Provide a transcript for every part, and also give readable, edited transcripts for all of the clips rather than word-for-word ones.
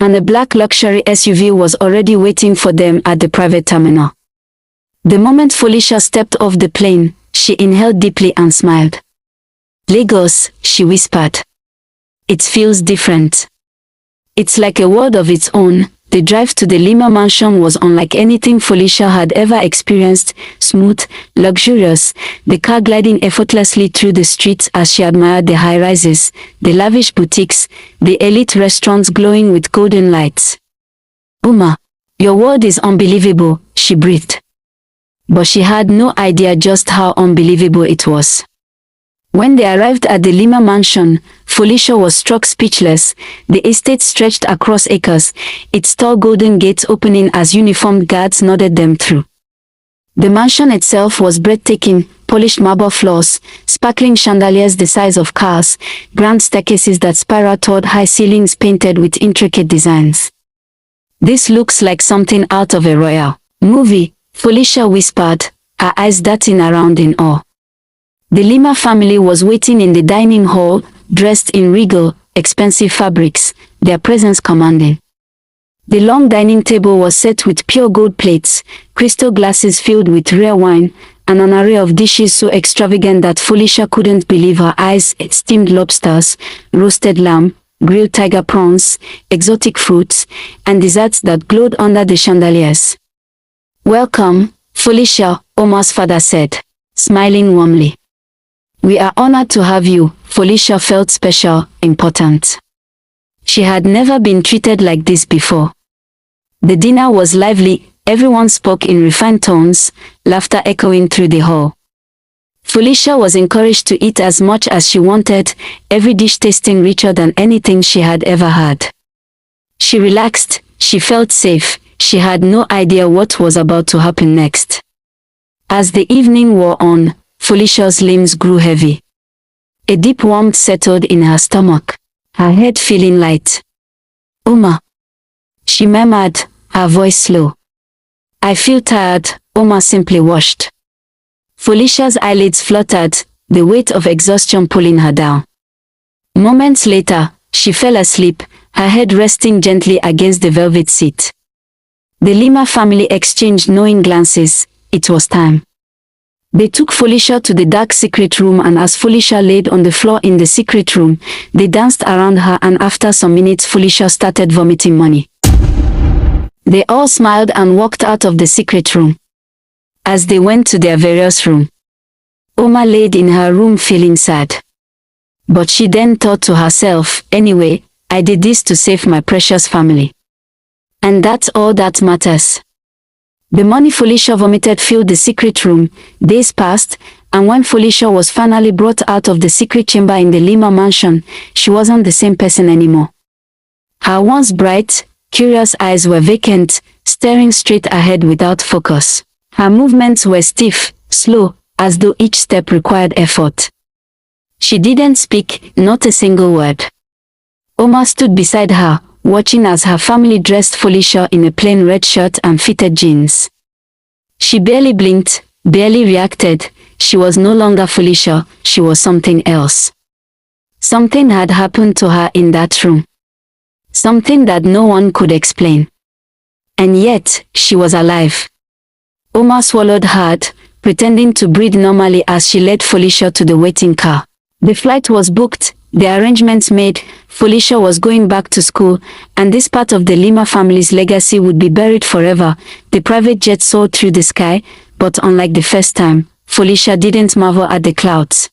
and a black luxury SUV was already waiting for them at the private terminal. The moment Felicia stepped off the plane, she inhaled deeply and smiled. "Lagos," she whispered. "It feels different. It's like a world of its own." The drive to the Lima mansion was unlike anything Felicia had ever experienced, smooth, luxurious, the car gliding effortlessly through the streets as she admired the high-rises, the lavish boutiques, the elite restaurants glowing with golden lights. "Uma, your world is unbelievable," she breathed. But she had no idea just how unbelievable it was. When they arrived at the Lima mansion, Felicia was struck speechless. The estate stretched across acres, its tall golden gates opening as uniformed guards nodded them through. The mansion itself was breathtaking, polished marble floors, sparkling chandeliers the size of cars, grand staircases that spiraled toward high ceilings painted with intricate designs. "This looks like something out of a royal movie," Felicia whispered, her eyes darting around in awe. The Lima family was waiting in the dining hall, dressed in regal, expensive fabrics, their presence commanding. The long dining table was set with pure gold plates, crystal glasses filled with rare wine, and an array of dishes so extravagant that Felicia couldn't believe her eyes: steamed lobsters, roasted lamb, grilled tiger prawns, exotic fruits, and desserts that glowed under the chandeliers. "Welcome, Felicia," Uma's father said, smiling warmly. "We are honored to have you." Felicia felt special, important. She had never been treated like this before. The dinner was lively, everyone spoke in refined tones, laughter echoing through the hall. Felicia was encouraged to eat as much as she wanted, every dish tasting richer than anything she had ever had. She relaxed, she felt safe, she had no idea what was about to happen next. As the evening wore on, Felicia's limbs grew heavy. A deep warmth settled in her stomach, her head feeling light. "Uma," she murmured, her voice slow. "I feel tired," Uma simply washed. Felicia's eyelids fluttered, the weight of exhaustion pulling her down. Moments later, she fell asleep, her head resting gently against the velvet seat. The Lima family exchanged knowing glances. It was time. They took Felicia to the dark secret room, and as Felicia laid on the floor in the secret room, they danced around her, and after some minutes Felicia started vomiting money. They all smiled and walked out of the secret room. As they went to their various rooms, Uma laid in her room feeling sad. But she then thought to herself, "Anyway, I did this to save my precious family. And that's all that matters." The money Felicia vomited filled the secret room. Days passed, and when Felicia was finally brought out of the secret chamber in the Lima mansion, she wasn't the same person anymore. Her once bright, curious eyes were vacant, staring straight ahead without focus. Her movements were stiff, slow, as though each step required effort. She didn't speak, not a single word. Uma stood beside her, watching as her family dressed Felicia in a plain red shirt and fitted jeans. She barely blinked, barely reacted. She was no longer Felicia, she was something else. Something had happened to her in that room. Something that no one could explain. And yet, she was alive. Uma swallowed hard, pretending to breathe normally as she led Felicia to the waiting car. The flight was booked, the arrangements made. Felicia was going back to school, and this part of the Lima family's legacy would be buried forever. The private jet soared through the sky, but unlike the first time, Felicia didn't marvel at the clouds.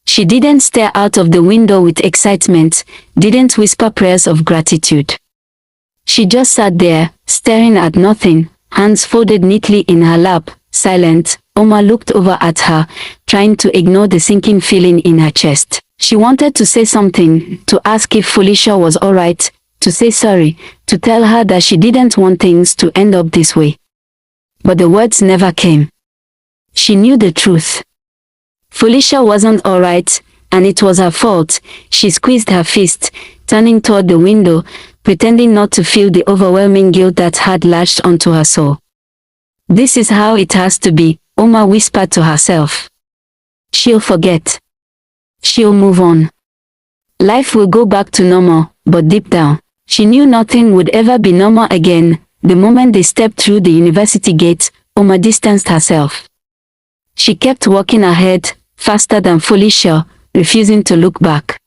She didn't stare out of the window with excitement, didn't whisper prayers of gratitude. She just sat there, staring at nothing, hands folded neatly in her lap, silent. Uma looked over at her, trying to ignore the sinking feeling in her chest. She wanted to say something, to ask if Felicia was alright, to say sorry, to tell her that she didn't want things to end up this way. But the words never came. She knew the truth. Felicia wasn't alright, and it was her fault. She squeezed her fist, turning toward the window, pretending not to feel the overwhelming guilt that had latched onto her soul. "This is how it has to be," Uma whispered to herself. "She'll forget. She'll move on. Life will go back to normal," but deep down, She knew nothing would ever be normal again. The moment they stepped through the university gate, Omar distanced herself. She kept walking ahead, faster than Felicia, refusing to look back.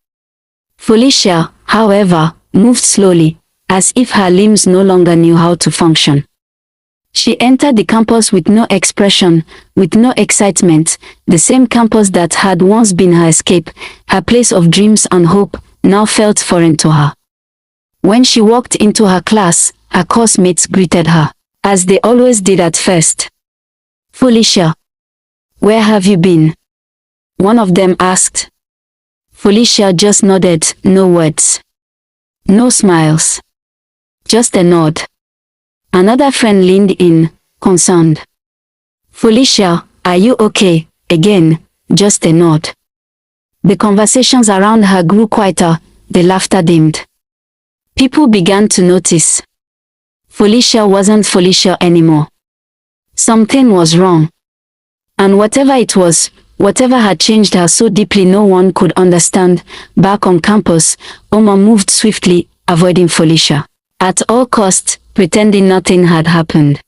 Felicia, however, moved slowly, as if her limbs no longer knew how to function. She entered the campus with no expression, with no excitement, the same campus that had once been her escape, her place of dreams and hope, now felt foreign to her. When she walked into her class, her course mates greeted her, as they always did at first. "Felicia, where have you been?" one of them asked. Felicia just nodded, no words. No smiles. Just a nod. Another friend leaned in, concerned. "Felicia, are you okay?" Again, just a nod. The conversations around her grew quieter, the laughter dimmed. People began to notice. Felicia wasn't Felicia anymore. Something was wrong. And whatever it was, whatever had changed her so deeply no one could understand, back on campus, Omar moved swiftly, avoiding Felicia. At all costs, pretending nothing had happened.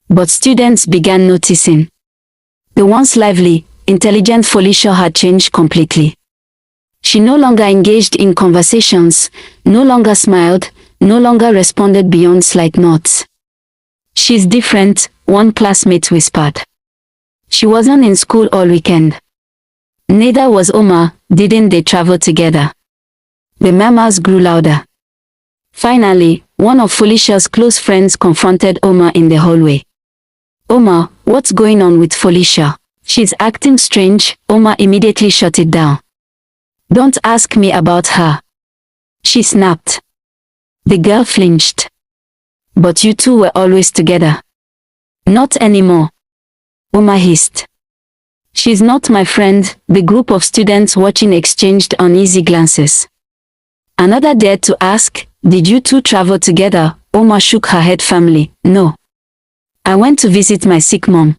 But students began noticing. The once lively, intelligent Felicia had changed completely. She no longer engaged in conversations, no longer smiled, no longer responded beyond slight nods. "She's different," one classmate whispered. She wasn't in school all weekend. Neither was Omar, didn't they travel together? The murmurs grew louder. Finally, one of Felicia's close friends confronted Omar in the hallway. "Omar, what's going on with Felicia? She's acting strange." Omar immediately shut it down. "Don't ask me about her," she snapped. The girl flinched. "But you two were always together." "Not anymore," Omar hissed. "She's not my friend." The group of students watching exchanged uneasy glances. Another dared to ask, "Did you two travel together?" Omar shook her head firmly. "No. I went to visit my sick mom."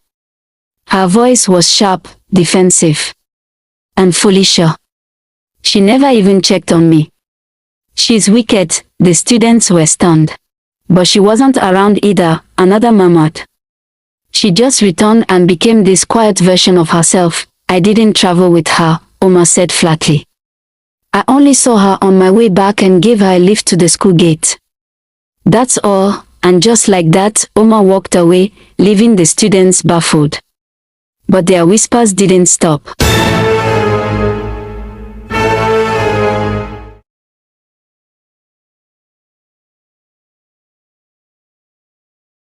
Her voice was sharp, defensive. "And Felicia? She never even checked on me." "She's wicked." The students were stunned. "But she wasn't around either," another murmured. "She just returned and became this quiet version of herself." "I didn't travel with her," Omar said flatly. "I only saw her on my way back and gave her a lift to the school gate. That's all." And just like that, Omar walked away, leaving the students baffled. But their whispers didn't stop.